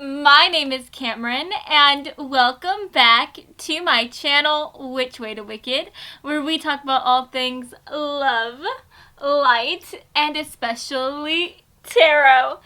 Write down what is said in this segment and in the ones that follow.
my name is Cameron, and welcome back to my channel, Which Way to Wicked, where we talk about all things love, light, and especially tarot.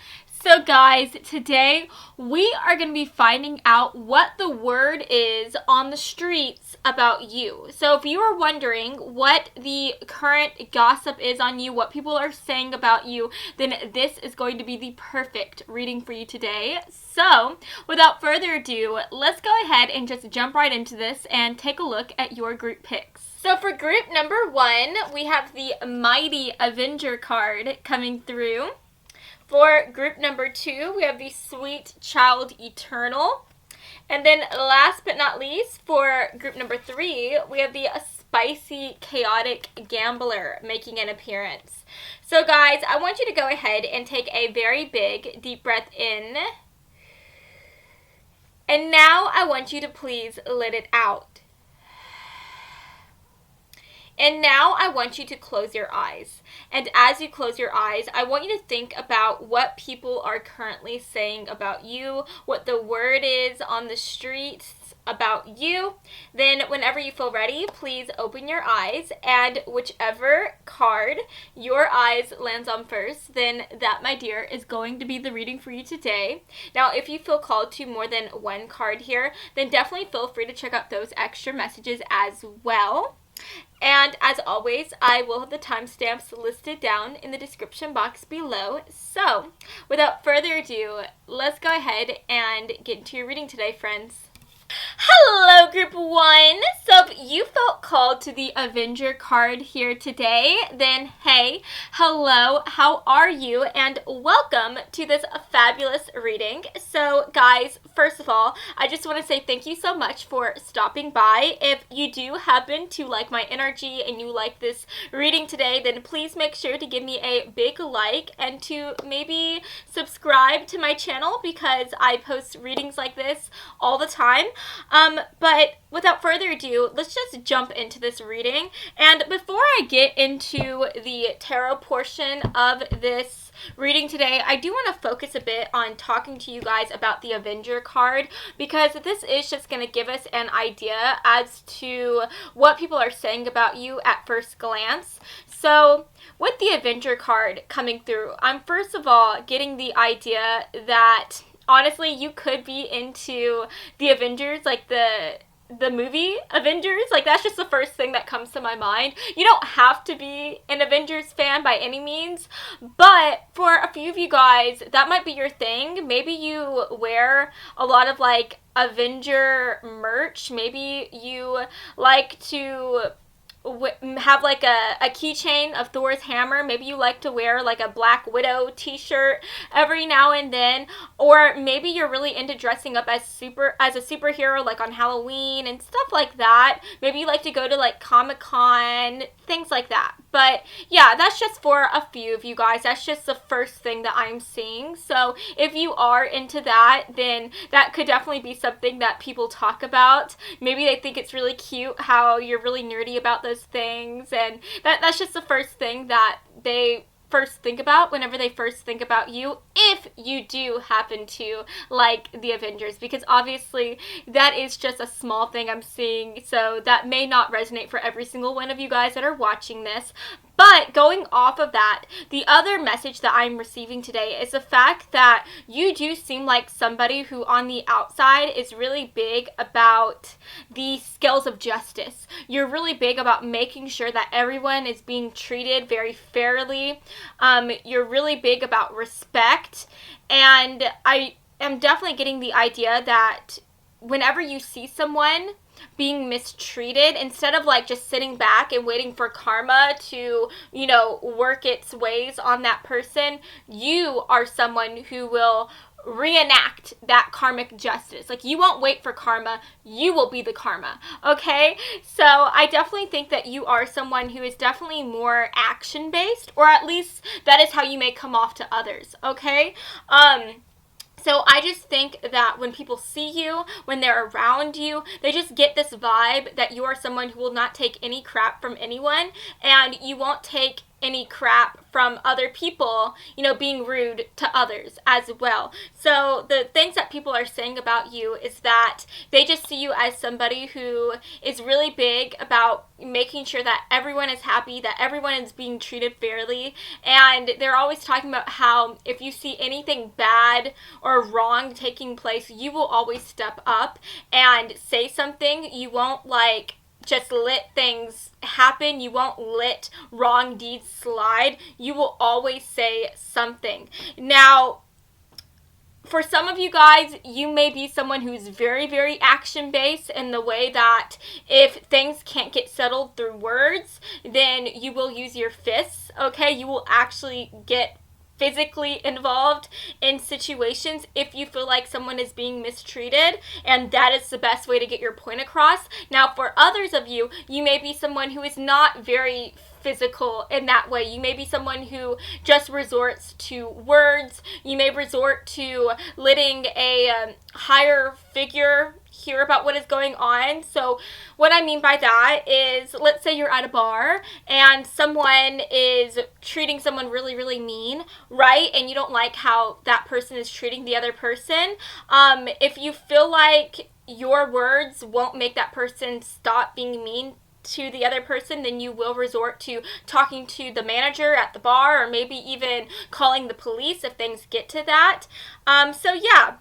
So guys, today we are going to be finding out what the word is on the streets about you. So if you are wondering what the current gossip is on you, what people are saying about you, then this is going to be the perfect reading for you today. So without further ado, let's go ahead and just jump right into this and take a look at your group picks. So for group number 1, we have the Mighty Avenger card coming through. For group number 2, we have the Sweet Child Eternal. And then last but not least, for group number 3, we have the Spicy Chaotic Gambler making an appearance. So guys, I want you to go ahead and take a very big deep breath in. And now I want you to please let it out. And now I want you to close your eyes. And as you close your eyes, I want you to think about what people are currently saying about you, what the word is on the streets about you. Then whenever you feel ready, please open your eyes, and whichever card your eyes lands on first, then that, my dear, is going to be the reading for you today. Now, if you feel called to more than one card here, then definitely feel free to check out those extra messages as well. And as always, I will have the timestamps listed down in the description box below. So, without further ado, let's go ahead and get into your reading today, friends. Hello, group 1. So if you felt called to the Avenger card here today, then hey, hello, how are you? And welcome to this fabulous reading. So guys, first of all, I just want to say thank you so much for stopping by. If you do happen to like my energy and you like this reading today, then please make sure to give me a big like and to maybe subscribe to my channel, because I post readings like this all the time. But without further ado, let's just jump into this reading. And before I get into the tarot portion of this reading today, I do want to focus a bit on talking to you guys about the Avenger card, because this is just going to give us an idea as to what people are saying about you at first glance. So with the Avenger card coming through, I'm first of all getting the idea that honestly, you could be into the Avengers, like the movie Avengers. Like, that's just the first thing that comes to my mind. You don't have to be an Avengers fan by any means, but for a few of you guys, that might be your thing. Maybe you wear a lot of, like, Avenger merch. Maybe you like to have like a keychain of Thor's hammer. Maybe you like to wear like a Black Widow t-shirt every now and then, or maybe you're really into dressing up as a superhero, like on Halloween and stuff like that. Maybe you like to go to like Comic-Con, things like that. But yeah, that's just for a few of you guys. That's just the first thing that I'm seeing. So if you are into that, then that could definitely be something that people talk about. Maybe they think it's really cute how you're really nerdy about those things, and that's just the first thing that they first think about whenever they first think about you, if you do happen to like the Avengers, because obviously that is just a small thing I'm seeing, so that may not resonate for every single one of you guys that are watching this. But going off of that, the other message that I'm receiving today is the fact that you do seem like somebody who on the outside is really big about the scales of justice. You're really big about making sure that everyone is being treated very fairly. You're really big about respect. And I am definitely getting the idea that whenever you see someone being mistreated, instead of like just sitting back and waiting for karma to, you know, work its ways on that person, you are someone who will reenact that karmic justice. Like, you won't wait for karma, you will be the karma, okay? So I definitely think that you are someone who is definitely more action based, or at least that is how you may come off to others, okay? So I just think that when people see you, when they're around you, they just get this vibe that you are someone who will not take any crap from anyone, and you won't take any crap from other people, being rude to others as well. So the things that people are saying about you is that they just see you as somebody who is really big about making sure that everyone is happy, that everyone is being treated fairly, and they're always talking about how if you see anything bad or wrong taking place, you will always step up and say something. You won't just let things happen. You won't let wrong deeds slide. You will always say something. Now, for some of you guys, you may be someone who's very, very action-based in the way that if things can't get settled through words, then you will use your fists, okay? You will actually get physically involved in situations if you feel like someone is being mistreated, and that is the best way to get your point across. Now, for others of you, you may be someone who is not very physical in that way. You may be someone who just resorts to words. You may resort to letting a higher figure hear about what is going on. So what I mean by that is, let's say you're at a bar and someone is treating someone really, really mean, right? And you don't like how that person is treating the other person. If you feel like your words won't make that person stop being mean to the other person, then you will resort to talking to the manager at the bar, or maybe even calling the police if things get to that. So yeah,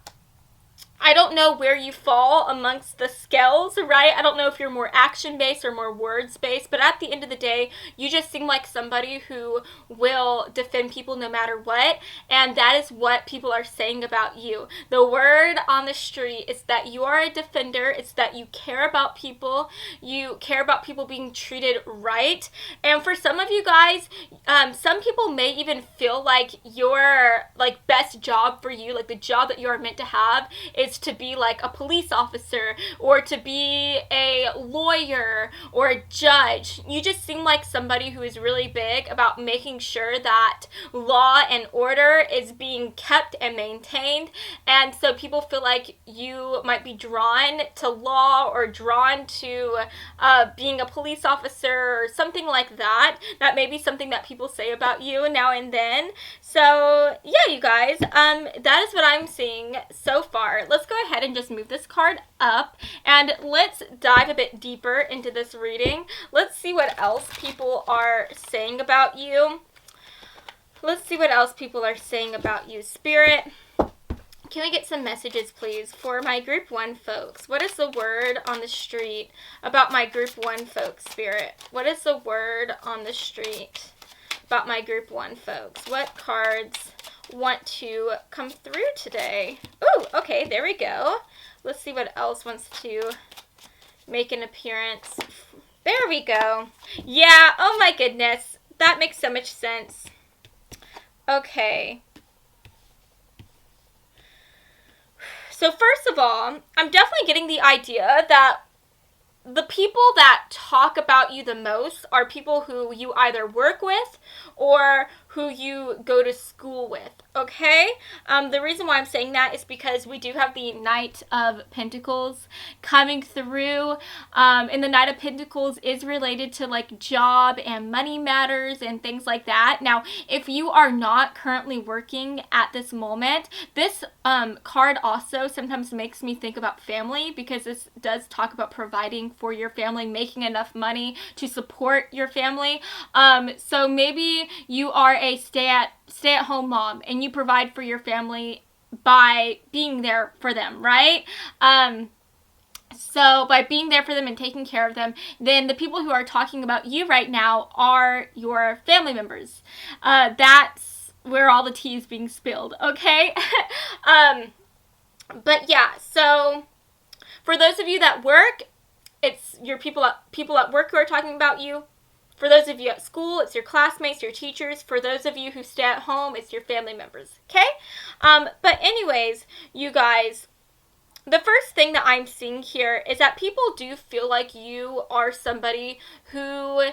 I don't know where you fall amongst the scales, right? I don't know if you're more action-based or more words-based, but at the end of the day, you just seem like somebody who will defend people no matter what, and that is what people are saying about you. The word on the street is that you are a defender. It's that you care about people. You care about people being treated right. And for some of you guys, some people may even feel like your best job for you, like the job that you are meant to have, is to be like a police officer or to be a lawyer or a judge. You just seem like somebody who is really big about making sure that law and order is being kept and maintained. And so people feel like you might be drawn to law or drawn to being a police officer or something like that. That may be something that people say about you now and then. So yeah, you guys, that is what I'm seeing so far. Let's go ahead and just move this card up and let's dive a bit deeper into this reading. Let's see what else people are saying about you. Let's see what else people are saying about you, Spirit. Can we get some messages, please, for my Group 1 folks? What is the word on the street about my Group 1 folks, Spirit? What is the word on the street about my Group 1 folks? What cards want to come through today? Ooh, okay, there we go. Let's see what else wants to make an appearance. There we go. Yeah, oh my goodness. That makes so much sense. Okay. So first of all, I'm definitely getting the idea that the people that talk about you the most are people who you either work with or who you go to school with, okay? The reason why I'm saying that is because we do have the Knight of Pentacles coming through, and the Knight of Pentacles is related to like job and money matters and things like that. Now, if you are not currently working at this moment, this card also sometimes makes me think about family, because this does talk about providing for your family, making enough money to support your family. So maybe you are a stay-at-home mom and you provide for your family by being there for them, right? So by being there for them and taking care of them, then the people who are talking about you right now are your family members. That's where all the tea is being spilled, okay? But yeah, so for those of you that work, it's your people at work who are talking about you. For those of you at school, it's your classmates, your teachers. For those of you who stay at home, it's your family members, okay? But anyways, you guys, the first thing that I'm seeing here is that people do feel like you are somebody who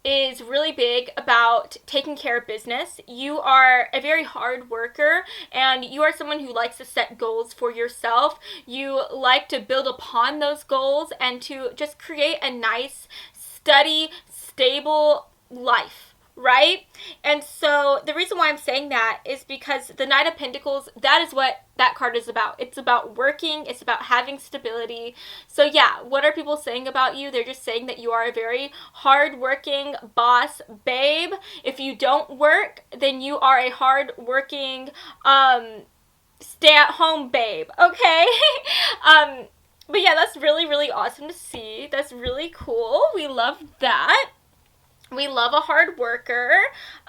is really big about taking care of business. You are a very hard worker, and you are someone who likes to set goals for yourself. You like to build upon those goals and to just create a nice, steady, stable life, right? And so the reason why I'm saying that is because the Knight of Pentacles, that is what that card is about. It's about working, it's about having stability. So yeah, what are people saying about you? They're just saying that you are a very hard-working boss babe. If you don't work, then you are a hard-working stay-at-home babe, okay? But yeah, that's really, really awesome to see. That's really cool. We love that. We love a hard worker.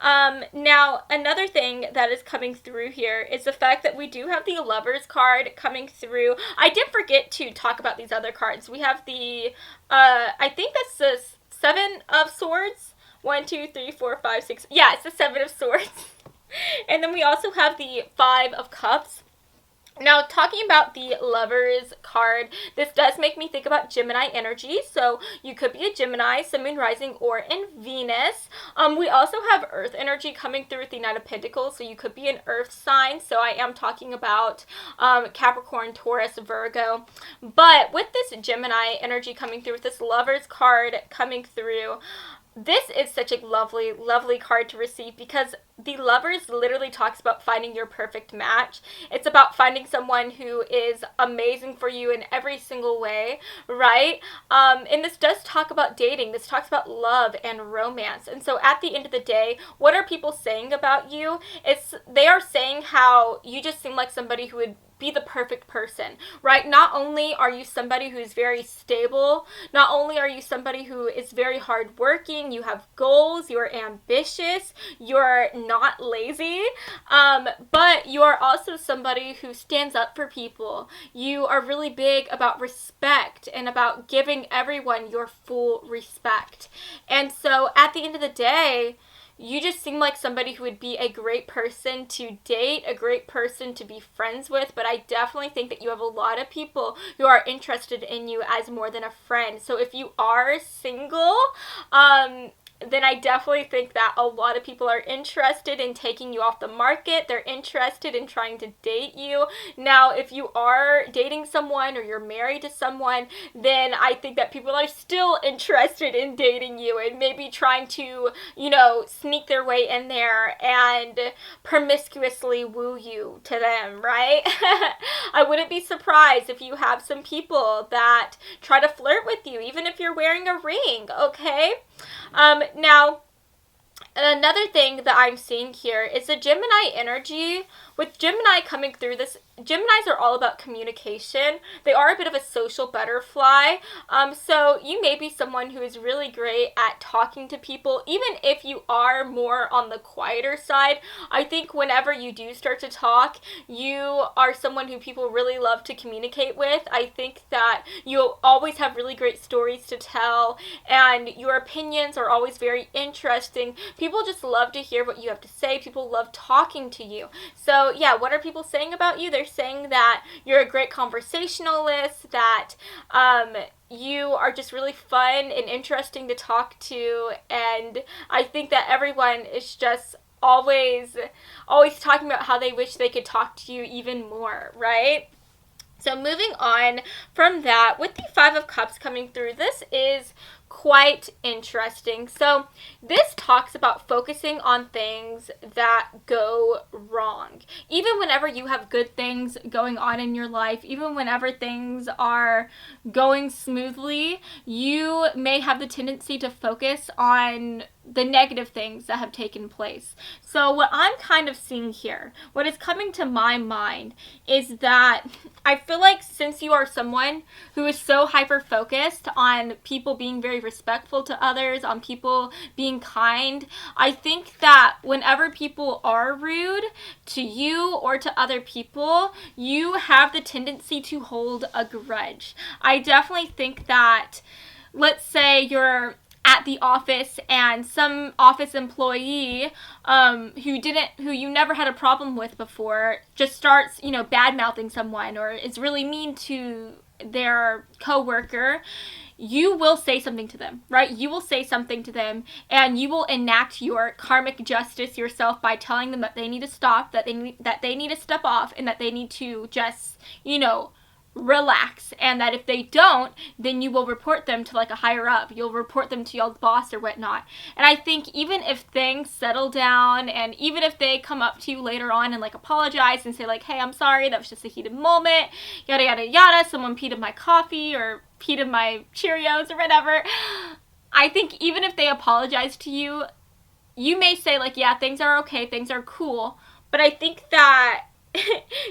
Now, another thing that is coming through here is the fact that we do have the Lovers card coming through. I did forget to talk about these other cards. We have the, I think that's the Seven of Swords. 1, 2, 3, 4, 5, 6. Yeah, it's the Seven of Swords. And then we also have the Five of Cups. Now, talking about the Lovers card, this does make me think about Gemini energy. So you could be a Gemini, Sun, Moon, Rising, or in Venus. We also have Earth energy coming through with the Knight of Pentacles. So you could be an Earth sign. So I am talking about Capricorn, Taurus, Virgo. But with this Gemini energy coming through, with this Lovers card coming through, this is such a lovely, lovely card to receive because the Lovers literally talks about finding your perfect match. It's about finding someone who is amazing for you in every single way, right? And this does talk about dating. This talks about love and romance. And so at the end of the day, what are people saying about you? They are saying how you just seem like somebody who would be the perfect person, right? Not only are you somebody who is very stable, not only are you somebody who is very hardworking, you have goals, you're ambitious, you're not lazy, but you are also somebody who stands up for people. You are really big about respect and about giving everyone your full respect. And so at the end of the day, you just seem like somebody who would be a great person to date, a great person to be friends with, but I definitely think that you have a lot of people who are interested in you as more than a friend. So if you are single, then I definitely think that a lot of people are interested in taking you off the market. They're interested in trying to date you. Now, if you are dating someone or you're married to someone, then I think that people are still interested in dating you and maybe trying to, sneak their way in there and promiscuously woo you to them, right? I wouldn't be surprised if you have some people that try to flirt with you, even if you're wearing a ring, okay? Now, another thing that I'm seeing here is the Gemini energy. With Gemini coming through this, Geminis are all about communication. They are a bit of a social butterfly. So you may be someone who is really great at talking to people, even if you are more on the quieter side. I think whenever you do start to talk, you are someone who people really love to communicate with. I think that you always have really great stories to tell, and your opinions are always very interesting. People just love to hear what you have to say. People love talking to you. So yeah, what are people saying about you? They're saying that you're a great conversationalist, that you are just really fun and interesting to talk to, and I think that everyone is just always talking about how they wish they could talk to you even more, right? So moving on from that, with the Five of Cups coming through, this is quite interesting. So this talks about focusing on things that go wrong. Even whenever you have good things going on in your life, even whenever things are going smoothly, you may have the tendency to focus on the negative things that have taken place. So what I'm kind of seeing here, what is coming to my mind, is that I feel like since you are someone who is so hyper-focused on people being very respectful to others, on people being kind, I think that whenever people are rude to you or to other people, you have the tendency to hold a grudge. I definitely think that, let's say you're at the office and some office employee who you never had a problem with before just starts, bad-mouthing someone or is really mean to their coworker, you will say something to them, right? You will say something to them, and you will enact your karmic justice yourself by telling them that they need to stop, that they need to step off, and that they need to just, relax, and that if they don't, then you will report them to like a higher up. You'll report them to your boss or whatnot. And I think even if things settle down, and even if they come up to you later on and like apologize and say like, hey, I'm sorry, that was just a heated moment, yada yada yada, someone peed in my coffee or peed in my Cheerios or whatever, I think even if they apologize to you, you may say like, yeah, things are okay, things are cool, but I think that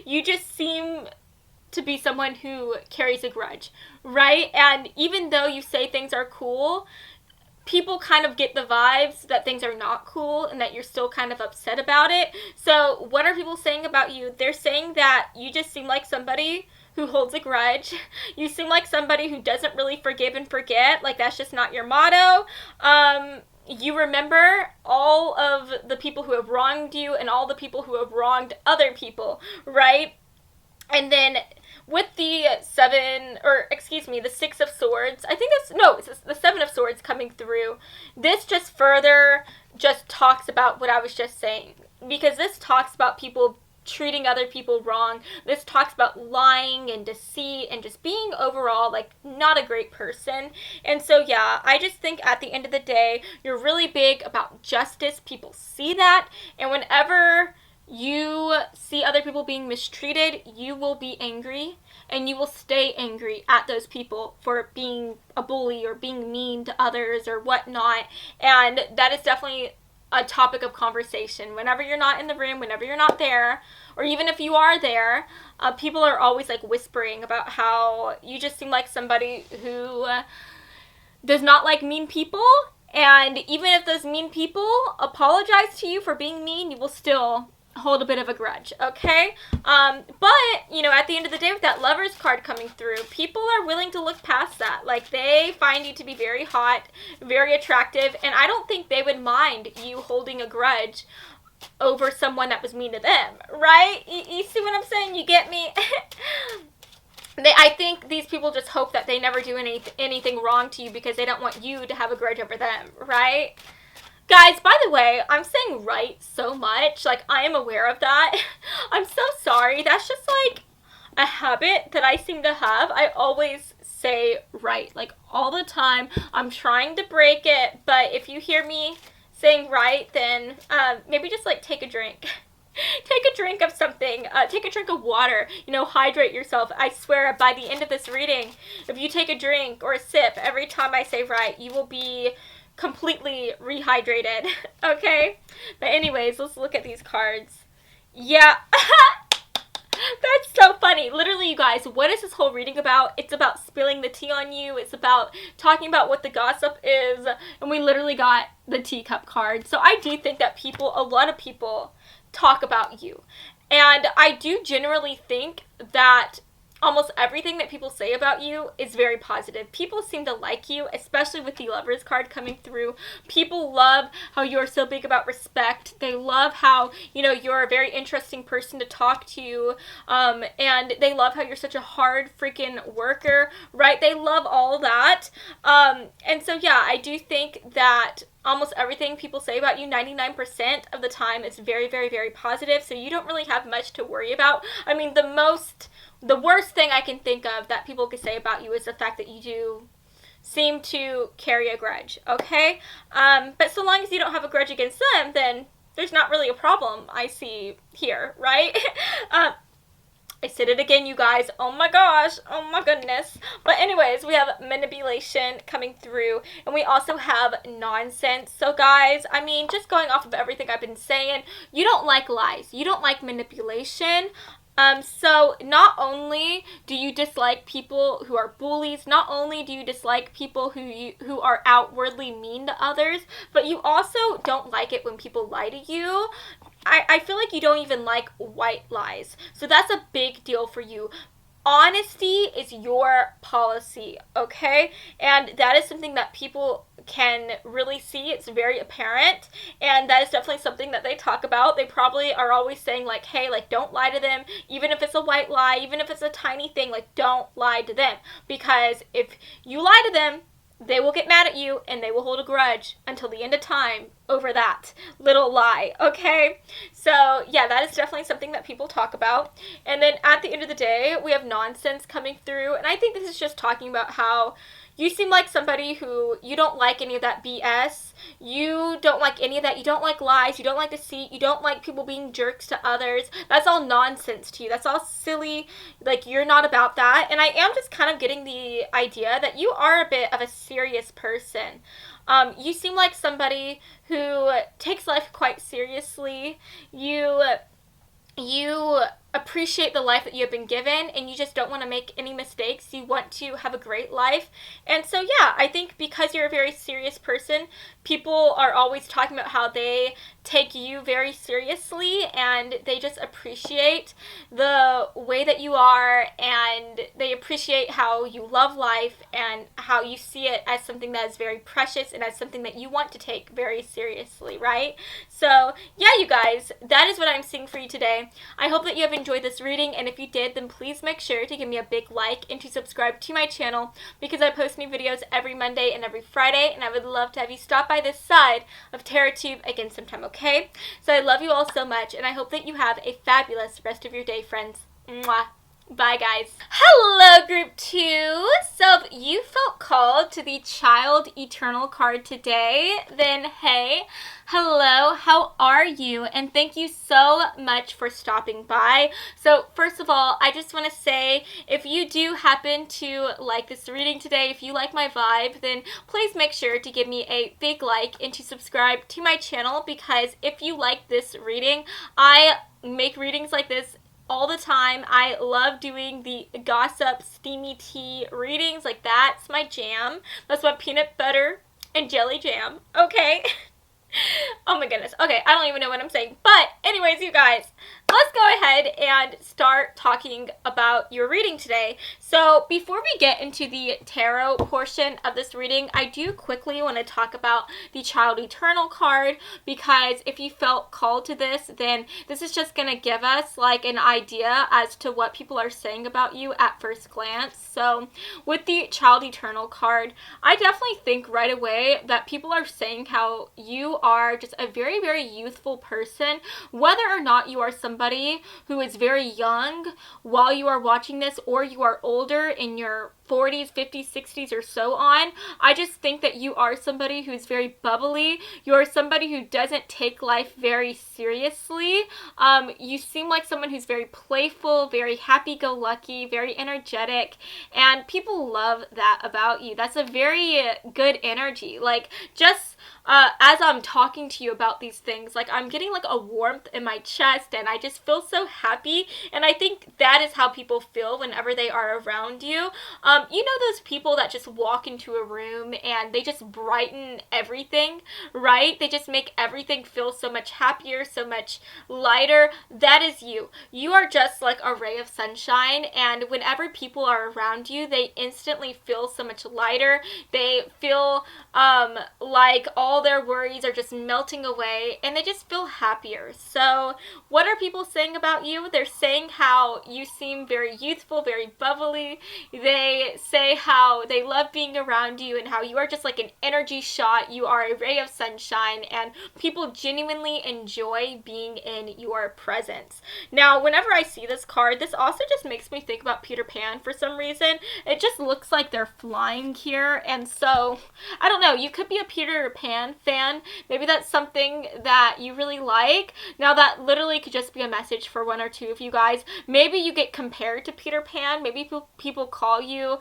you just seem to be someone who carries a grudge, right? And even though you say things are cool, people kind of get the vibes that things are not cool and that you're still kind of upset about it. So what are people saying about you? They're saying that you just seem like somebody who holds a grudge. You seem like somebody who doesn't really forgive and forget. Like, that's just not your motto. You remember all of the people who have wronged you and all the people who have wronged other people, right? And then with the the Six of Swords, I think it's the Seven of Swords coming through. This just further just talks about what I was just saying, because this talks about people treating other people wrong. This talks about lying and deceit and just being overall like not a great person. And so yeah, I just think at the end of the day, you're really big about justice. People see that, and whenever you see other people being mistreated, you will be angry, and you will stay angry at those people for being a bully or being mean to others or whatnot. And that is definitely a topic of conversation. Whenever you're not in the room, whenever you're not there, or even if you are there, people are always like whispering about how you just seem like somebody who does not like mean people. And even if those mean people apologize to you for being mean, you will still hold a bit of a grudge, okay? But, you know, at the end of the day, with that Lovers card coming through, people are willing to look past that. Like, they find you to be very hot, very attractive, and I don't think they would mind you holding a grudge over someone that was mean to them, right? You see what I'm saying? You get me? I think these people just hope that they never do anything wrong to you because they don't want you to have a grudge over them, right? Guys, by the way, I'm saying right so much. Like, I am aware of that. I'm so sorry. That's just, like, a habit that I seem to have. I always say right, like, all the time. I'm trying to break it, but if you hear me saying right, then maybe just, like, take a drink. Take a drink of something. Take a drink of water. You know, hydrate yourself. I swear, by the end of this reading, if you take a drink or a sip every time I say right, you will be completely rehydrated, okay? But anyways, let's look at these cards. Yeah. That's so funny. Literally, you guys, what is this whole reading about? It's about spilling the tea on you. It's about talking about what the gossip is. And we literally got the teacup card. So I do think that a lot of people talk about you. And I do generally think that almost everything that people say about you is very positive. People seem to like you, especially with the Lovers card coming through. People love how you're so big about respect. They love how, you know, you're a very interesting person to talk to. And they love how you're such a hard freaking worker, right? They love all that. And so, yeah, I do think that almost everything people say about you, 99% of the time, is very, very, very positive. So you don't really have much to worry about. I mean, the worst thing I can think of that people could say about you is the fact that you do seem to carry a grudge, okay? But so long as you don't have a grudge against them, then there's not really a problem I see here, right? I said it again, you guys. Oh my gosh. Oh my goodness. But anyways, we have manipulation coming through, and we also have nonsense. So guys, I mean, just going off of everything I've been saying, you don't like lies. You don't like manipulation. So not only do you dislike people who are bullies, not only do you dislike people who are outwardly mean to others, but you also don't like it when people lie to you. I feel like you don't even like white lies. So that's a big deal for you. Honesty is your policy, okay? And that is something that people can really see. It's very apparent, and that is definitely something that they talk about. They probably are always saying, like, hey, like, don't lie to them, even if it's a white lie, even if it's a tiny thing, like, don't lie to them, because if you lie to them, they will get mad at you and they will hold a grudge until the end of time over that little lie, okay? So, yeah, that is definitely something that people talk about. And then at the end of the day, we have nonsense coming through. And I think this is just talking about how you seem like somebody who you don't like any of that BS. You don't like any of that. You don't like lies. You don't like deceit. You don't like people being jerks to others. That's all nonsense to you. That's all silly. Like, you're not about that. And I am just kind of getting the idea that you are a bit of a serious person. You seem like somebody who takes life quite seriously. You appreciate the life that you have been given, and you just don't want to make any mistakes. You want to have a great life. And so, yeah, I think because you're a very serious person, people are always talking about how they take you very seriously, and they just appreciate the way that you are, and they appreciate how you love life and how you see it as something that is very precious and as something that you want to take very seriously, right? So, yeah, you guys, that is what I'm seeing for you today. I hope that you have enjoyed this reading, and if you did, then please make sure to give me a big like and to subscribe to my channel, because I post new videos every Monday and every Friday, and I would love to have you stop by this side of TerraTube again sometime, okay? So I love you all so much, and I hope that you have a fabulous rest of your day, friends. Mwah. Bye, guys. Hello, Group 2. So if you felt called to the Child Eternal card today, then hey, hello, how are you? And thank you so much for stopping by. So first of all, I just want to say, if you do happen to like this reading today, if you like my vibe, then please make sure to give me a big like and to subscribe to my channel, because if you like this reading, I make readings like this all the time. I love doing the gossip steamy tea readings. Like, that's my jam. That's my peanut butter and jelly jam, okay? Oh my goodness. Okay, I don't even know what I'm saying. But anyways, you guys, let's go ahead and start talking about your reading today. So before we get into the tarot portion of this reading, I do quickly want to talk about the Child Eternal card, because if you felt called to this, then this is just going to give us like an idea as to what people are saying about you at first glance. So with the Child Eternal card, I definitely think right away that people are saying how you are just a very, very youthful person, whether or not you are somebody who is very young while you are watching this, or you are older in your 40s, 50s, 60s, or so on. I just think that you are somebody who's very bubbly. You are somebody who doesn't take life very seriously. You seem like someone who's very playful, very happy-go-lucky, very energetic, and people love that about you. That's a very good energy. Like, just as I'm talking to you about these things, like, I'm getting like a warmth in my chest, and I just feel so happy, and I think that is how people feel whenever they are around you. You know those people that just walk into a room and they just brighten everything, right? They just make everything feel so much happier, so much lighter. That is you. You are just like a ray of sunshine, and whenever people are around you, they instantly feel so much lighter. They feel like all their worries are just melting away, and they just feel happier. So what are people saying about you? They're saying how you seem very youthful, very bubbly. They say how they love being around you, and how you are just like an energy shot. You are a ray of sunshine, and people genuinely enjoy being in your presence. Now, whenever I see this card, this also just makes me think about Peter Pan for some reason. It just looks like they're flying here, and so I don't know, you could be a Peter Pan fan. Maybe that's something that you really like. Now, that literally could just be a message for one or two of you guys. Maybe you get compared to Peter Pan. Maybe people call you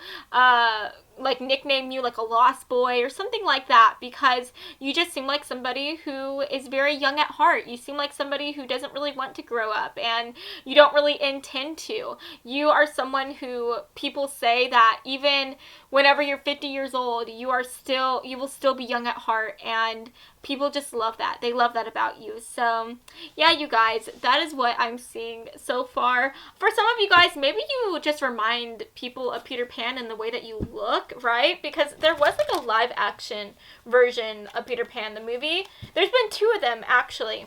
like nickname you like a lost boy or something like that, because you just seem like somebody who is very young at heart. You seem like somebody who doesn't really want to grow up, and you don't really intend to. You are someone who people say that even whenever you're 50 years old, you will still be young at heart, and people just love that. They love that about you. So yeah, you guys, that is what I'm seeing so far. For some of you guys, maybe you just remind people of Peter Pan in the way that you look, right? Because there was like a live action version of Peter Pan, the movie. There's been two of them, actually.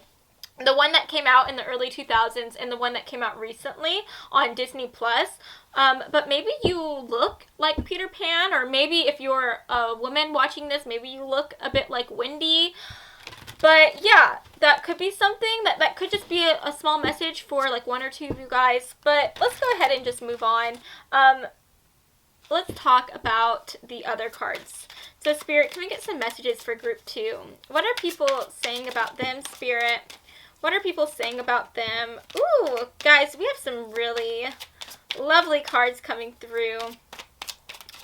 the one that came out in the early 2000s and the one that came out recently on Disney Plus. But maybe you look like Peter Pan, or maybe if you're a woman watching this, maybe you look a bit like Wendy. But yeah, that could be something that could just be a small message for like one or two of you guys. But let's go ahead and just move on. Let's talk about the other cards. So Spirit, can we get some messages for group 2? What are people saying about them, Spirit? What are people saying about them? Ooh, guys, we have some really lovely cards coming through.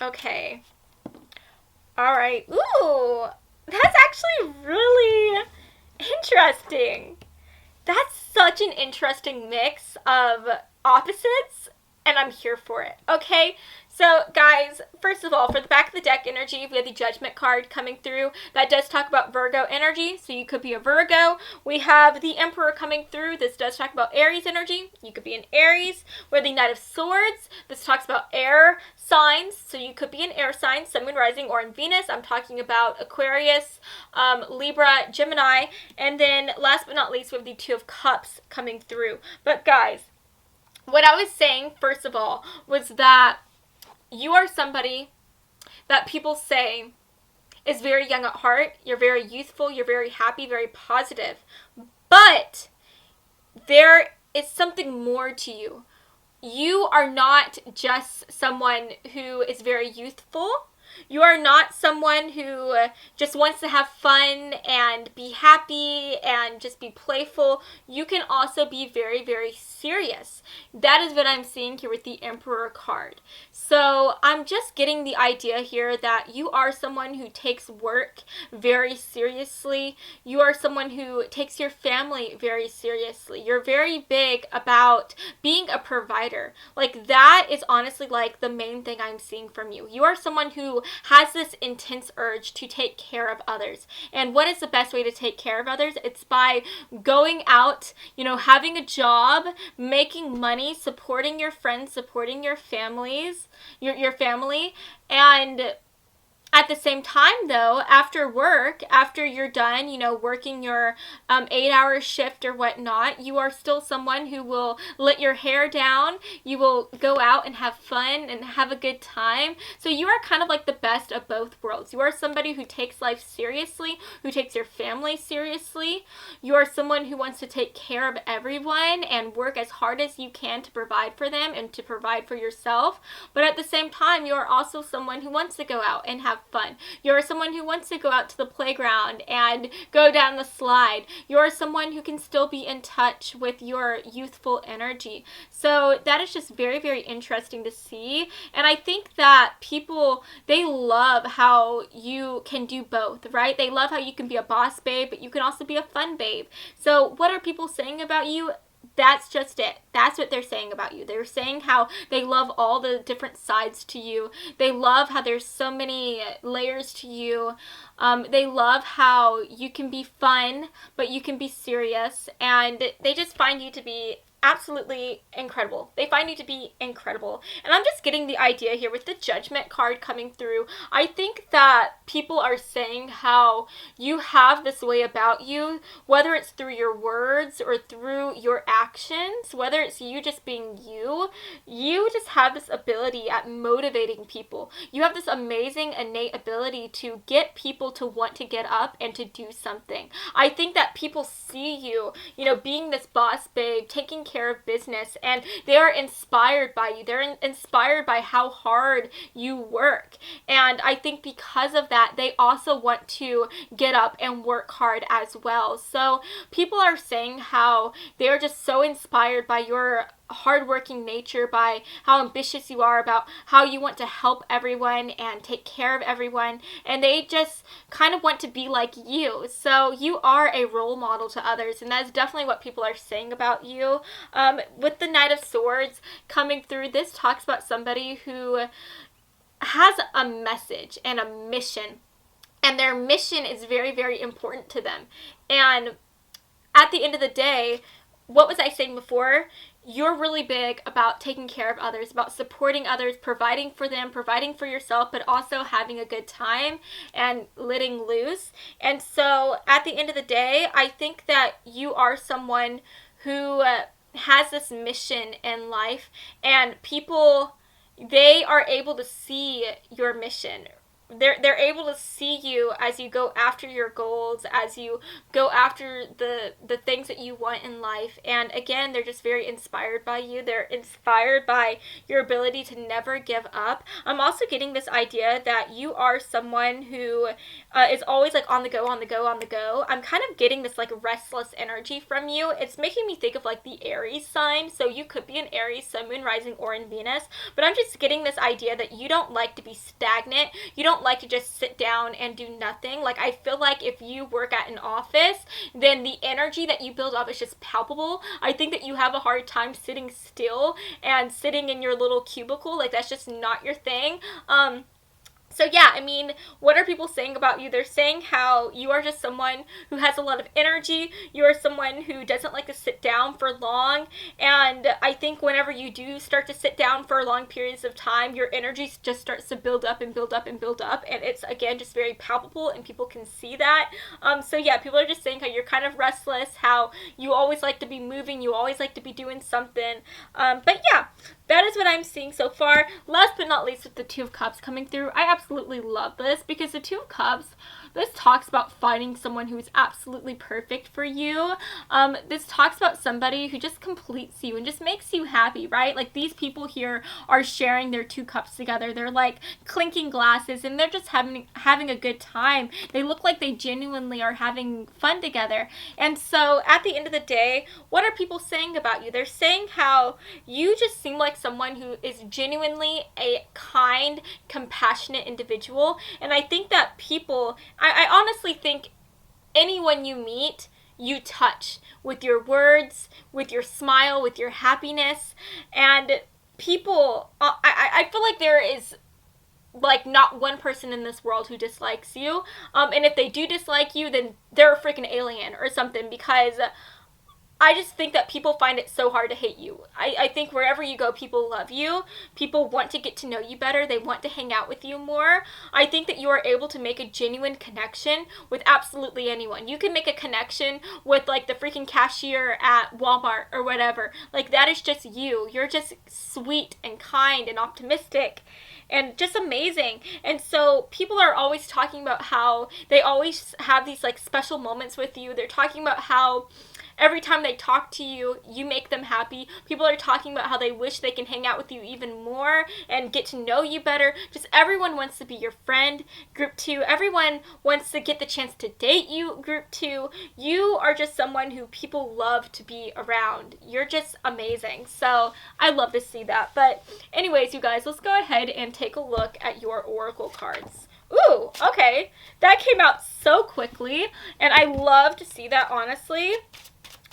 Okay. All right. Ooh, that's actually really interesting. That's such an interesting mix of opposites, and I'm here for it. Okay. So, guys, first of all, for the back of the deck energy, we have the Judgment card coming through. That does talk about Virgo energy, so you could be a Virgo. We have the Emperor coming through. This does talk about Aries energy. You could be an Aries. We have the Knight of Swords. This talks about air signs, so you could be an air sign, Sun, Moon, Rising, or in Venus. I'm talking about Aquarius, Libra, Gemini. And then, last but not least, we have the Two of Cups coming through. But, guys, what I was saying, first of all, was that you are somebody that people say is very young at heart. You're very youthful. You're very happy, very positive. But there is something more to you. You are not just someone who is very youthful. You are not someone who just wants to have fun and be happy and just be playful. You can also be very, very serious. That is what I'm seeing here with the Emperor card. So I'm just getting the idea here that you are someone who takes work very seriously. You are someone who takes your family very seriously. You're very big about being a provider. Like, that is honestly like the main thing I'm seeing from you. You are someone who has this intense urge to take care of others. And what is the best way to take care of others? It's by going out, having a job, making money, supporting your friends, supporting your families, your family, and at the same time, though, after work, after you're done, working your 8-hour shift or whatnot, you are still someone who will let your hair down. You will go out and have fun and have a good time. So you are kind of like the best of both worlds. You are somebody who takes life seriously, who takes your family seriously. You are someone who wants to take care of everyone and work as hard as you can to provide for them and to provide for yourself. But at the same time, you are also someone who wants to go out and have fun. You're someone who wants to go out to the playground and go down the slide. You're someone who can still be in touch with your youthful energy. So that is just very, very interesting to see. And I think that people, they love how you can do both, right? They love how you can be a boss babe, but you can also be a fun babe. So what are people saying about you? That's just it. That's what they're saying about you. They're saying how they love all the different sides to you. They love how there's so many layers to you. They love how you can be fun, but you can be serious. And they just find you to be absolutely incredible. They find you to be incredible. And I'm just getting the idea here with the Judgment card coming through. I think that people are saying how you have this way about you, whether it's through your words or through your actions, whether it's you just being you just have this ability at motivating people. You have this amazing innate ability to get people to want to get up and to do something. I think that people see you, being this boss babe, taking care of business, and they are inspired by you. They're inspired by how hard you work. And I think because of that, they also want to get up and work hard as well. So people are saying how they're just so inspired by your hardworking nature, by how ambitious you are, about how you want to help everyone and take care of everyone, and they just kind of want to be like you. So you are a role model to others, and that's definitely what people are saying about you. With the Knight of Swords coming through, this talks about somebody who has a message and a mission, and their mission is very, very important to them. And at the end of the day, what was I saying before? you're really big about taking care of others, about supporting others, providing for them, providing for yourself, but also having a good time and letting loose. And so at the end of the day, I think that you are someone who has this mission in life, and people, they are able to see your mission. They're able to see you as you go after your goals, as you go after the things that you want in life. And again, they're just very inspired by you. They're inspired by your ability to never give up. I'm also getting this idea that you are someone who is always like on the go, on the go, on the go. I'm kind of getting this like restless energy from you. It's making me think of like the Aries sign. So you could be an Aries, Sun, Moon, Rising, or in Venus. But I'm just getting this idea that you don't like to be stagnant. You don't like to just sit down and do nothing. Like, I feel like if you work at an office, then the energy that you build up is just palpable. I think that you have a hard time sitting still and sitting in your little cubicle. Like, that's just not your thing. So yeah, I mean, what are people saying about you? They're saying how you are just someone who has a lot of energy. You are someone who doesn't like to sit down for long. And I think whenever you do start to sit down for long periods of time, your energy just starts to build up and build up and build up. And it's, again, just very palpable and people can see that. So yeah, people are just saying how you're kind of restless, how you always like to be moving, you always like to be doing something. But yeah, that is what I'm seeing so far. Last but not least, with the Two of Cups coming through, I absolutely love this because the Two of Cups, this talks about finding someone who is absolutely perfect for you. This talks about somebody who just completes you and just makes you happy, right? Like, these people here are sharing their two cups together. They're like clinking glasses and they're just having a good time. They look like they genuinely are having fun together. And so at the end of the day, what are people saying about you? They're saying how you just seem like someone who is genuinely a kind, compassionate individual. And I think that people, I honestly think anyone you meet, you touch with your words, with your smile, with your happiness. And people, I feel like there is like not one person in this world who dislikes you. And if they do dislike you, then they're a freaking alien or something, because I just think that people find it so hard to hate you. I think wherever you go, people love you. People want to get to know you better. They want to hang out with you more. I think that you are able to make a genuine connection with absolutely anyone. You can make a connection with like the freaking cashier at Walmart or whatever. Like, that is just you. You're just sweet and kind and optimistic and just amazing. And so people are always talking about how they always have these like special moments with you. They're talking about how every time they talk to you, you make them happy. People are talking about how they wish they can hang out with you even more and get to know you better. Just everyone wants to be your friend, group 2. Everyone wants to get the chance to date you, group 2. You are just someone who people love to be around. You're just amazing. So I love to see that. But anyways, you guys, let's go ahead and take a look at your oracle cards. Ooh, okay. That came out so quickly, and I love to see that, honestly.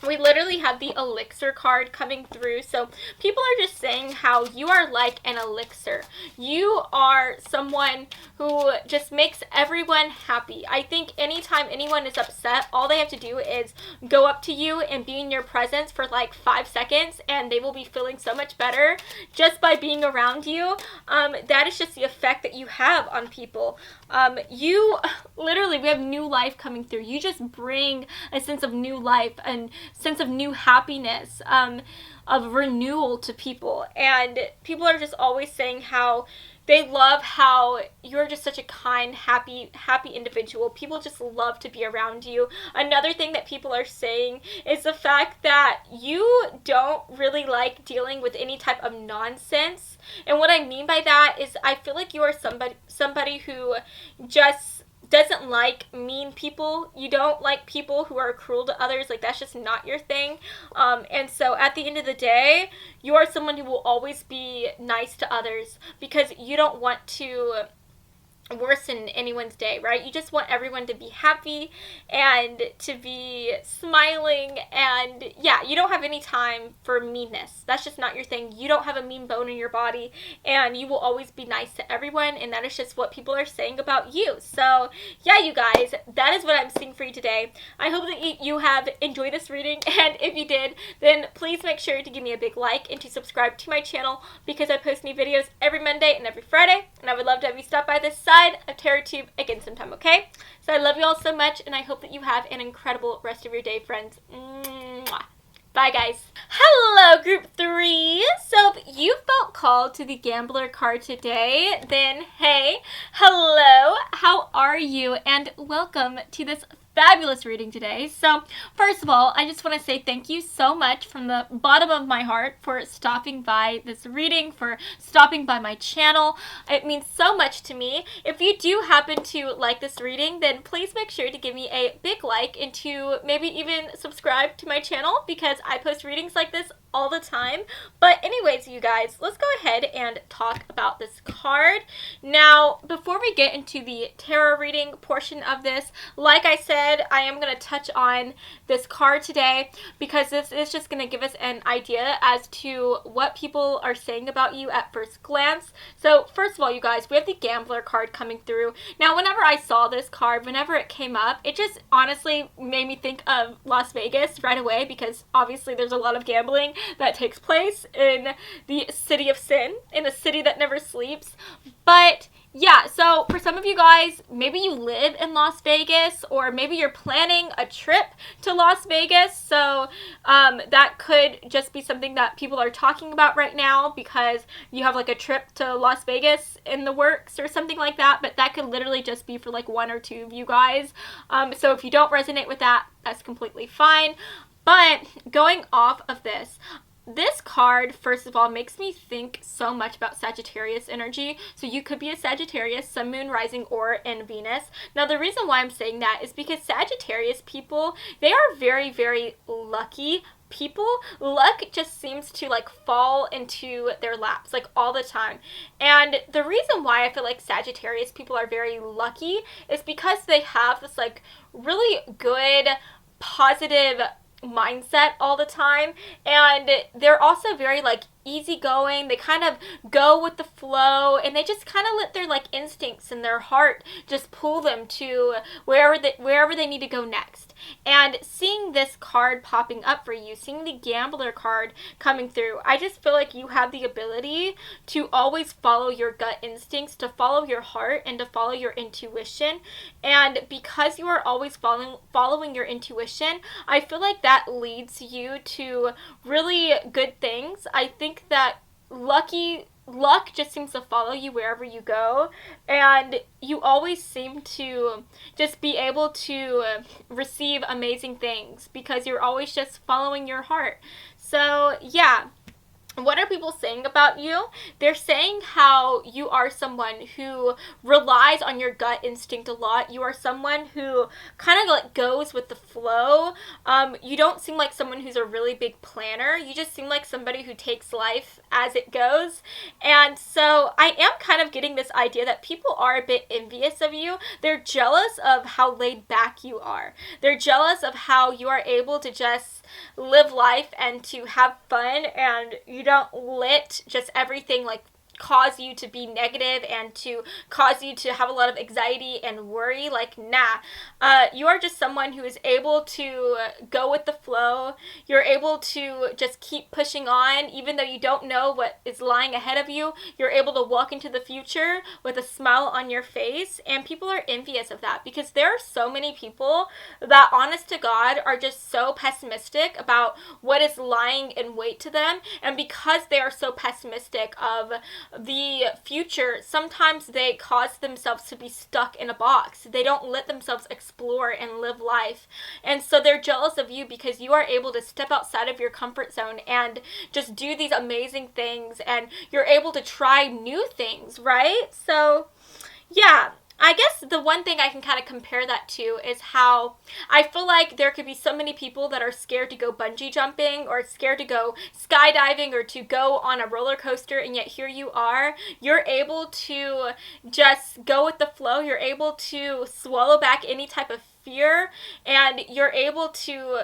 We literally have the elixir card coming through. So people are just saying how you are like an elixir. You are someone who just makes everyone happy. I think anytime anyone is upset, all they have to do is go up to you and be in your presence for like 5 seconds, and they will be feeling so much better just by being around you. That is just the effect that you have on people. You literally, we have new life coming through. You just bring a sense of new life and sense of new happiness, of renewal to people. And people are just always saying how they love how you're just such a kind, happy individual. People just love to be around you. Another thing that people are saying is the fact that you don't really like dealing with any type of nonsense. And what I mean by that is I feel like you are somebody who just doesn't like mean people. You don't like people who are cruel to others. Like, that's just not your thing. And so at the end of the day, you are someone who will always be nice to others because you don't want to worsen anyone's day, right? You just want everyone to be happy and to be smiling, and yeah, you don't have any time for meanness. That's just not your thing. You don't have a mean bone in your body, and you will always be nice to everyone, and that is just what people are saying about you. So yeah, you guys, that is what I'm seeing for you today. I hope that you have enjoyed this reading, and if you did, then please make sure to give me a big like and to subscribe to my channel, because I post new videos every Monday and every Friday, and I would love to have you stop by this side of TerraTube again sometime, okay? So I love you all so much, and I hope that you have an incredible rest of your day, friends. Mwah. Bye, guys. Hello, Group 3. So if you felt called to the Gambler card today, then hey, hello, how are you? And welcome to this fabulous reading today. So first of all, I just want to say thank you so much from the bottom of my heart for stopping by this reading, for stopping by my channel. It means so much to me. If you do happen to like this reading, then please make sure to give me a big like and to maybe even subscribe to my channel, because I post readings like this all the time. But anyways, you guys, let's go ahead and talk about this card. Now, before we get into the tarot reading portion of this, like I said, I am going to touch on this card today, because this is just going to give us an idea as to what people are saying about you at first glance. So first of all, you guys, we have the Gambler card coming through. Now, whenever I saw this card, whenever it came up, it just honestly made me think of Las Vegas right away, because obviously there's a lot of gambling that takes place in the city of sin, in a city that never sleeps. But yeah, so for some of you guys, maybe you live in Las Vegas, or maybe you're planning a trip to Las Vegas. So that could just be something that people are talking about right now, because you have like a trip to Las Vegas in the works or something like that. But that could literally just be for like one or two of you guys. So if you don't resonate with that, that's completely fine. But going off of this card, first of all, makes me think so much about Sagittarius energy. So you could be a Sagittarius, Sun, Moon, Rising, or in Venus. Now, the reason why I'm saying that is because Sagittarius people, they are very, very lucky people. Luck just seems to like fall into their laps like all the time. And the reason why I feel like Sagittarius people are very lucky is because they have this like really good, positive mindset all the time, and they're also very like easygoing. They kind of go with the flow, and they just kind of let their like instincts and their heart just pull them to wherever they need to go next. And seeing this card popping up for you, seeing the Gambler card coming through, I just feel like you have the ability to always follow your gut instincts, to follow your heart, and to follow your intuition. And because you are always following your intuition, I feel like that leads you to really good things. I think that luck just seems to follow you wherever you go, and you always seem to just be able to receive amazing things because you're always just following your heart. So yeah, what are people saying about you? They're saying how you are someone who relies on your gut instinct a lot. You are someone who kind of like goes with the flow. You don't seem like someone who's a really big planner. You just seem like somebody who takes life as it goes. And so I am kind of getting this idea that people are a bit envious of you. They're jealous of how laid back you are. They're jealous of how you are able to just live life and to have fun, and you don't let just everything like cause you to be negative and to cause you to have a lot of anxiety and worry. Like, nah, you are just someone who is able to go with the flow. You're able to just keep pushing on, even though you don't know what is lying ahead of you. You're able to walk into the future with a smile on your face, and people are envious of that, because there are so many people that, honest to God, are just so pessimistic about what is lying in wait to them. And because they are so pessimistic of the future, sometimes they cause themselves to be stuck in a box. They don't let themselves explore and live life. And so they're jealous of you because you are able to step outside of your comfort zone and just do these amazing things, and you're able to try new things, right? So yeah, I guess the one thing I can kind of compare that to is how I feel like there could be so many people that are scared to go bungee jumping or scared to go skydiving or to go on a roller coaster, and yet here you are. You're able to just go with the flow. You're able to swallow back any type of fear, and you're able to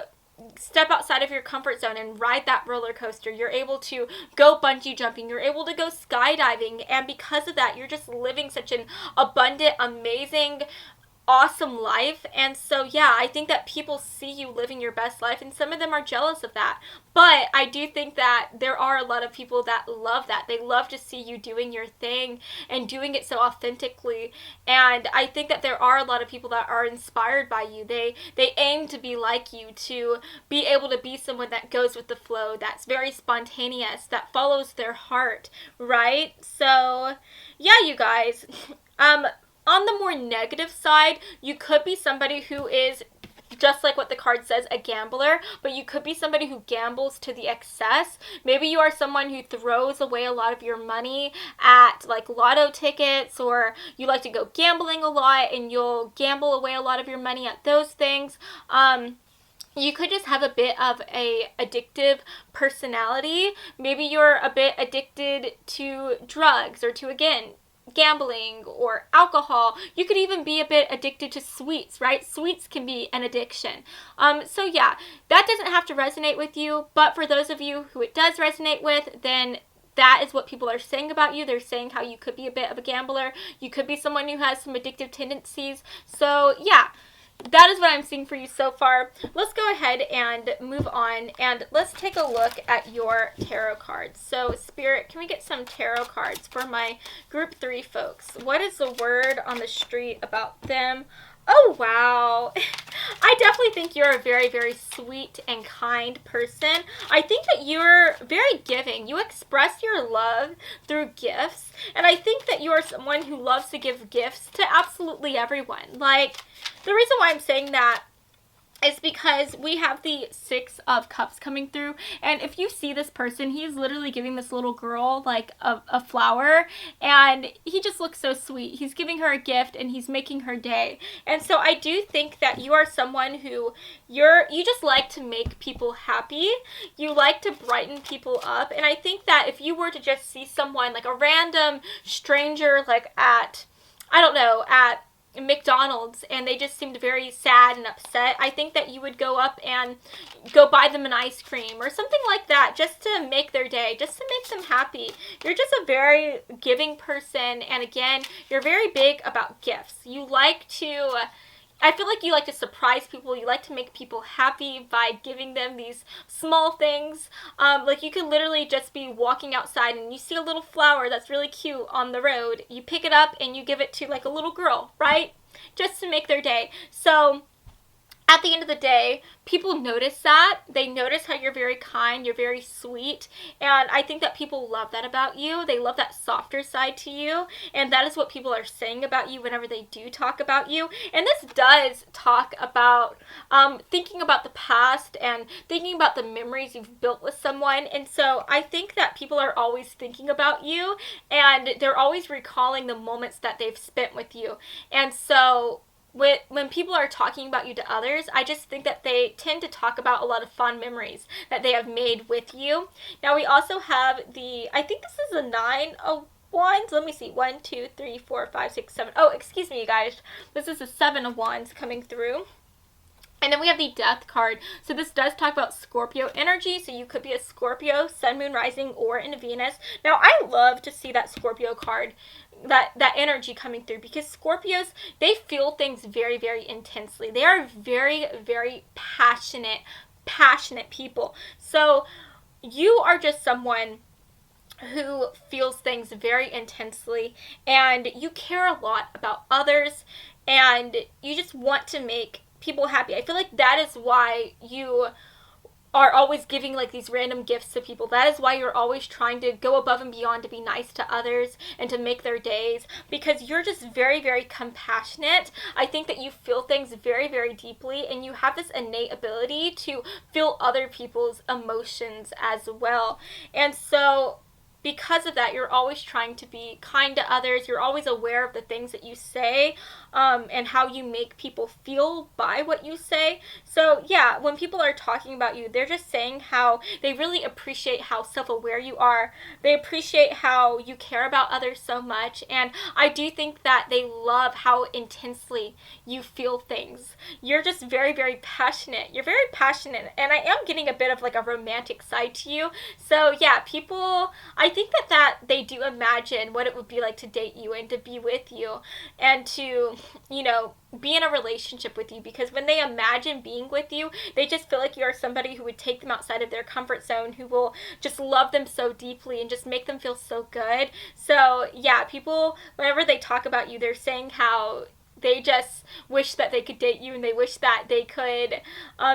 step outside of your comfort zone and ride that roller coaster. You're able to go bungee jumping. You're able to go skydiving. And because of that, you're just living such an abundant, amazing, awesome life. And so yeah, I think that people see you living your best life, and some of them are jealous of that. But I do think that there are a lot of people that love that. They love to see you doing your thing and doing it so authentically. And I think that there are a lot of people that are inspired by you. They aim to be like you, to be able to be someone that goes with the flow, that's very spontaneous, that follows their heart, right? So yeah, you guys, on the more negative side, you could be somebody who is, just like what the card says, a gambler, but you could be somebody who gambles to the excess. Maybe you are someone who throws away a lot of your money at like lotto tickets, or you like to go gambling a lot and you'll gamble away a lot of your money at those things. You could just have a bit of a addictive personality. Maybe you're a bit addicted to drugs or to, again, gambling or alcohol. You could even be a bit addicted to sweets, right? Sweets can be an addiction. So yeah, that doesn't have to resonate with you, but for those of you who it does resonate with, then that is what people are saying about you. They're saying how you could be a bit of a gambler. You could be someone who has some addictive tendencies. So yeah, that is what I'm seeing for you so far. Let's go ahead and move on, and let's take a look at your tarot cards. So Spirit, can we get some tarot cards for my group 3 folks? What is the word on the street about them? Oh, wow. I definitely think you're a very, very sweet and kind person. I think that you're very giving. You express your love through gifts. And I think that you are someone who loves to give gifts to absolutely everyone. Like, the reason why I'm saying that is because we have the 6 of Cups coming through, and if you see this person, he's literally giving this little girl like a flower, and he just looks so sweet. He's giving her a gift and he's making her day. And so I do think that you are someone who you just like to make people happy. You like to brighten people up, and I think that if you were to just see someone, like a random stranger, like at, I don't know, at McDonald's, and they just seemed very sad and upset, I think that you would go up and go buy them an ice cream or something like that, just to make their day, just to make them happy. You're just a very giving person, and again, you're very big about gifts. You like to, I feel like you like to surprise people. You like to make people happy by giving them these small things. Like you could literally just be walking outside and you see a little flower that's really cute on the road. You pick it up and you give it to like a little girl, right? Just to make their day. So at the end of the day, people notice that. They notice how you're very kind, you're very sweet, and I think that people love that about you. They love that softer side to you, and that is what people are saying about you whenever they do talk about you. And this does talk about thinking about the past and thinking about the memories you've built with someone. And so I think that people are always thinking about you, and they're always recalling the moments that they've spent with you. And so when people are talking about you to others, I just think that they tend to talk about a lot of fond memories that they have made with you. Now we also have I think this is a 9 of Wands. Let me see. 1, 2, 3, 4, 5, 6, 7. Oh, excuse me, you guys. This is a 7 of Wands coming through. And then we have the Death card. So this does talk about Scorpio energy. So you could be a Scorpio, Sun, Moon, Rising, or in Venus. Now, I love to see that Scorpio card, that energy coming through, because Scorpios, they feel things very, very intensely. They are very, very passionate people. So you are just someone who feels things very intensely, and you care a lot about others, and you just want to make people happy. I feel like that is why you are always giving like these random gifts to people. That is why you're always trying to go above and beyond to be nice to others and to make their days, because you're just very, very compassionate. I think that you feel things very, very deeply, and you have this innate ability to feel other people's emotions as well. And so because of that, you're always trying to be kind to others. You're always aware of the things that you say, and how you make people feel by what you say. So yeah, when people are talking about you, they're just saying how they really appreciate how self-aware you are. They appreciate how you care about others so much. And I do think that they love how intensely you feel things. You're just very, very passionate. You're very passionate. And I am getting a bit of like a romantic side to you. So yeah, people, I think that they do imagine what it would be like to date you and to be with you and to, be in a relationship with you, because when they imagine being with you, they just feel like you are somebody who would take them outside of their comfort zone, who will just love them so deeply and just make them feel so good. So yeah, people, whenever they talk about you, they're saying how they just wish that they could date you, and they wish that they could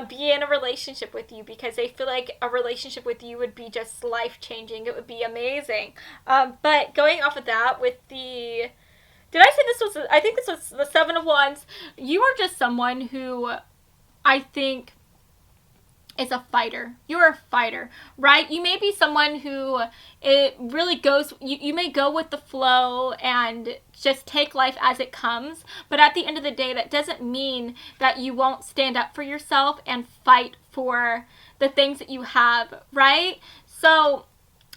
be in a relationship with you, because they feel like a relationship with you would be just life-changing. It would be amazing. But going off of that, with the... Did I say this was... I think this was the Seven of Wands. You are just someone who I think is a fighter. You're a fighter, right? You may be someone who it really goes, you may go with the flow and just take life as it comes, but at the end of the day, that doesn't mean that you won't stand up for yourself and fight for the things that you have, right? So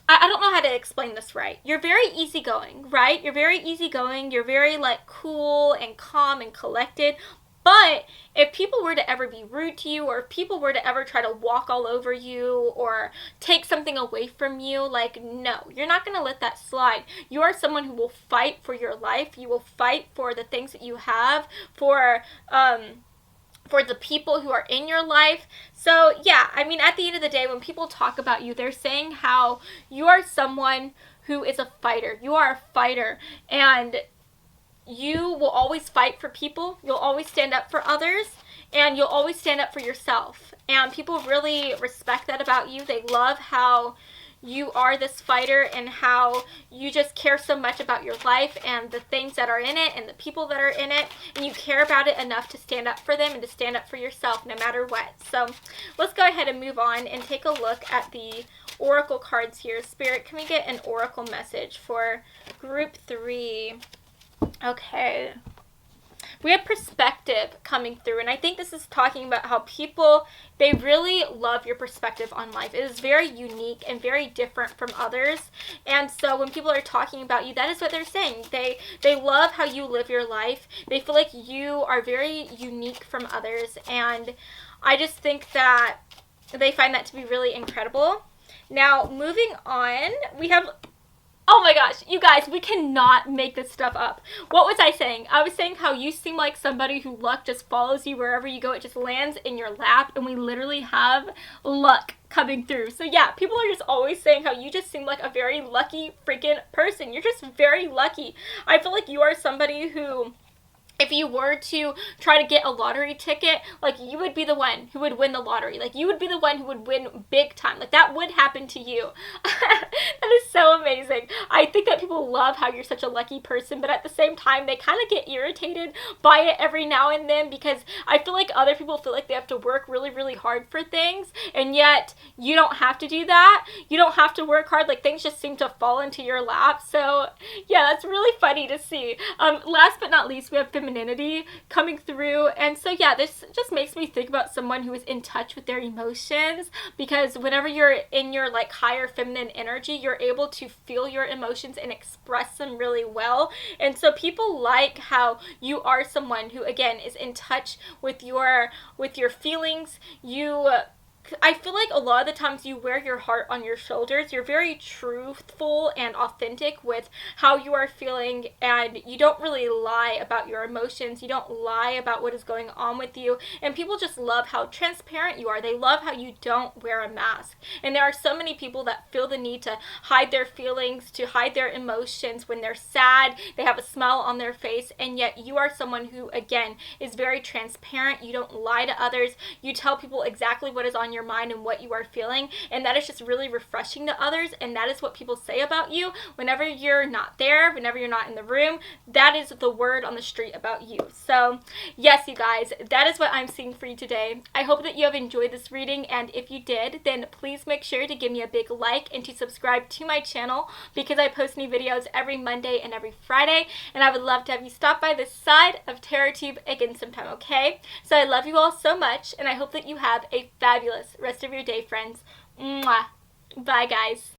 I don't know how to explain this right. You're very easygoing, right? You're very easygoing. You're very like cool and calm and collected. But if people were to ever be rude to you, or if people were to ever try to walk all over you or take something away from you, like, no, you're not going to let that slide. You are someone who will fight for your life. You will fight for the things that you have, for the people who are in your life. So yeah, I mean, at the end of the day, when people talk about you, they're saying how you are someone who is a fighter. You are a fighter, and you will always fight for people. You'll always stand up for others, and you'll always stand up for yourself. And people really respect that about you. They love how you are this fighter and how you just care so much about your life and the things that are in it and the people that are in it, and you care about it enough to stand up for them and to stand up for yourself no matter what. So let's go ahead and move on and take a look at the oracle cards here. Spirit, can we get an oracle message for group 3? Okay. We have perspective coming through, and I think this is talking about how people, they really love your perspective on life. It is very unique and very different from others, and so when people are talking about you, that is what they're saying. They love how you live your life. They feel like you are very unique from others, and I just think that they find that to be really incredible. Now, moving on, we have... Oh my gosh, you guys, we cannot make this stuff up. What was I saying? I was saying how you seem like somebody who luck just follows you wherever you go. It just lands in your lap, and we literally have luck coming through. So yeah, people are just always saying how you just seem like a very lucky freaking person. You're just very lucky. I feel like you are somebody who... if you were to try to get a lottery ticket, like, you would be the one who would win the lottery. Like, you would be the one who would win big time. Like, that would happen to you. That is so amazing. I think that people love how you're such a lucky person, but at the same time, they kind of get irritated by it every now and then, because I feel like other people feel like they have to work really, really hard for things, and yet you don't have to do that. You don't have to work hard. Like, things just seem to fall into your lap. So, yeah, that's really funny to see. Last but not least, we have femininity coming through, and so yeah, this just makes me think about someone who is in touch with their emotions, because whenever you're in your like higher feminine energy, you're able to feel your emotions and express them really well. And so people like how you are someone who, again, is in touch with your feelings. I feel like a lot of the times you wear your heart on your shoulders. You're very truthful and authentic with how you are feeling, and you don't really lie about your emotions. You don't lie about what is going on with you, and people just love how transparent you are. They love how you don't wear a mask. And there are so many people that feel the need to hide their feelings, to hide their emotions. When they're sad, they have a smile on their face, and yet you are someone who, again, is very transparent. You don't lie to others. You tell people exactly what is on on your mind and what you are feeling, and that is just really refreshing to others, and that is what people say about you whenever you're not there, whenever you're not in the room. That is the word on the street about you. So yes, you guys, that is what I'm seeing for you today. I hope that you have enjoyed this reading, and if you did, then please make sure to give me a big like and to subscribe to my channel, because I post new videos every Monday and every Friday, and I would love to have you stop by this side of TerraTube again sometime, okay? So I love you all so much, and I hope that you have a fabulous rest of your day, friends. Mwah. Bye, guys.